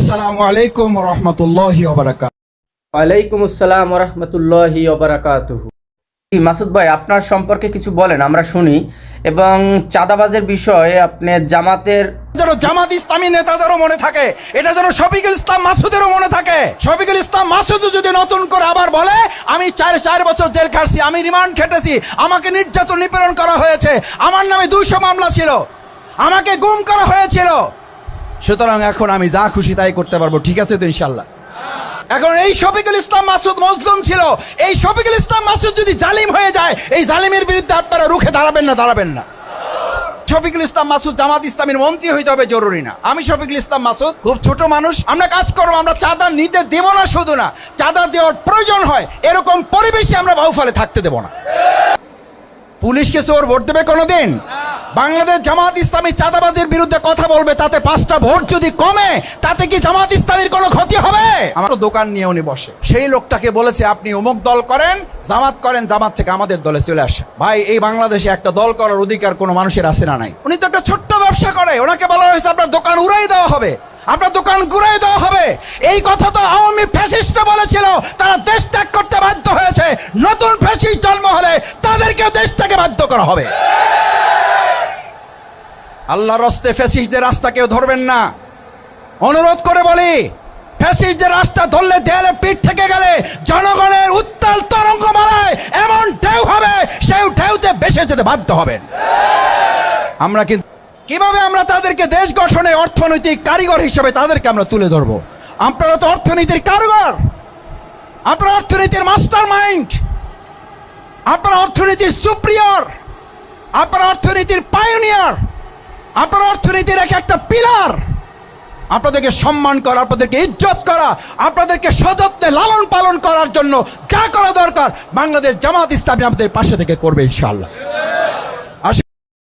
আসসালামু আলাইকুম ওয়া রাহমাতুল্লাহি ওয়া বারাকাতুহু। ওয়ালাইকুম আসসালাম ওয়া রাহমাতুল্লাহি ওয়া বারাকাতুহু। মাসুদ ভাই, আপনার সম্পর্কে কিছু বলেন, আমরা শুনি। এবং চাঁদাবাজের বিষয়ে আপনি জামাতের যেন জামাত ইসলামী নেতাদেরও মনে থাকে, এটা যেন শফিকুল ইসলাম মাসুদেরও মনে থাকে। শফিকুল ইসলাম মাসুদ যদি নতুন করে আবার বলে আমি চার বছর জেল খাটছি, আমি রিমান্ড খেটেছি, আমাকে নির্যাতন নিপীড়ন করা হয়েছে, আমার নামে 200 মামলা ছিল, আমাকে গুম করা হয়েছিল, সুতরাং এখন আমি যা খুশি তাই করতে পারবো, ঠিক আছে তো ইনশাল্লাহ? এখন এই শফিকুল ইসলাম মাসুদ মজলুম ছিল, এই শফিকুল ইসলাম মাসুদ যদি জালিম হয়ে যায়, এই জালিমের বিরুদ্ধে আপনারা রুখে দাঁড়াবেন না? শফিকুল ইসলাম মাসুদ জামাত ইসলামের মন্ত্রী হইতে হবে জরুরি না। আমি শফিকুল ইসলাম মাসুদ খুব ছোট মানুষ, আমরা কাজ করবো, আমরা চাঁদা নিতে দেব না, শুধু না চাঁদা দেওয়ার প্রয়োজন হয় এরকম পরিবেশে আমরা বাহুফলে থাকতে দেব না। পুলিশকে চোর ভোট দেবে কোনোদিন? বাংলাদেশ জামাত ইসলামী চাঁদাবাজির বিরুদ্ধে কথা বলবে, তাতে 5টা ভোট যদি কমে তাতে কি জামাত ইসলামীর কোনো ক্ষতি হবে? আমার দোকান নিয়ে উনি বসে, সেই লোকটাকে বলেছে আপনি অমুক দল করেন, জামাত থেকে আমাদের দলে চলে আসে। ভাই, এই বাংলাদেশে একটা দল করার অধিকার কোনো মানুষের আছে না নাই? উনি তো একটা ছোট্ট ব্যবসা করে, ওনাকে বলা হয়েছে আপনার দোকান উড়াই দেওয়া হবে, আপনার দোকান ঘুরাই দেওয়া হবে। এই কথা তো আওয়ামী ফ্যাসিস্টরা বলেছিল, তারা দেশ ত্যাগ করতে বাধ্য হয়েছে। নতুন ফ্যাসিস্ট জন্ম হলে তাদেরকে দেশ থেকে বাধ্য করা হবে। আল্লাহর রাস্তায় ফ্যাসিস্টদের রাস্তা কেউ ধরবেন না, অনুরোধ করে বলি। ফ্যাসিস্টদের রাস্তা ধরলে দেয়ালে পিঠ থেকে গেলে জনগণের উত্তাল তরঙ্গমালায় এমন ঢেউ হবে, সেই ঢেউতে ভেসে যেতে বাধ্য হবেন। আমরা কিন্তু কিভাবে আমরা তাদেরকে দেশ গঠনে অর্থনৈতিক কারিগর হিসেবে তাদেরকে আমরা তুলে ধরবো? আপনারা তো অর্থনীতির কারিগর, আপনারা অর্থনীতির মাস্টার মাইন্ড, আপনারা অর্থনীতির সুপ্রিয়র, আপনারা অর্থনীতির পায়োনিয়ার, আপনারা অর্থনীতির একটা পিলার। আপনাদেরকে সম্মান করা, আপনাদেরকে ইজ্জত করা, আপনাদেরকে সযত্নে লালন পালন করার জন্য যা করা দরকার বাংলাদেশ জামাত ইসলামী আমাদের পাশে থেকে করবে ইনশাআল্লাহ।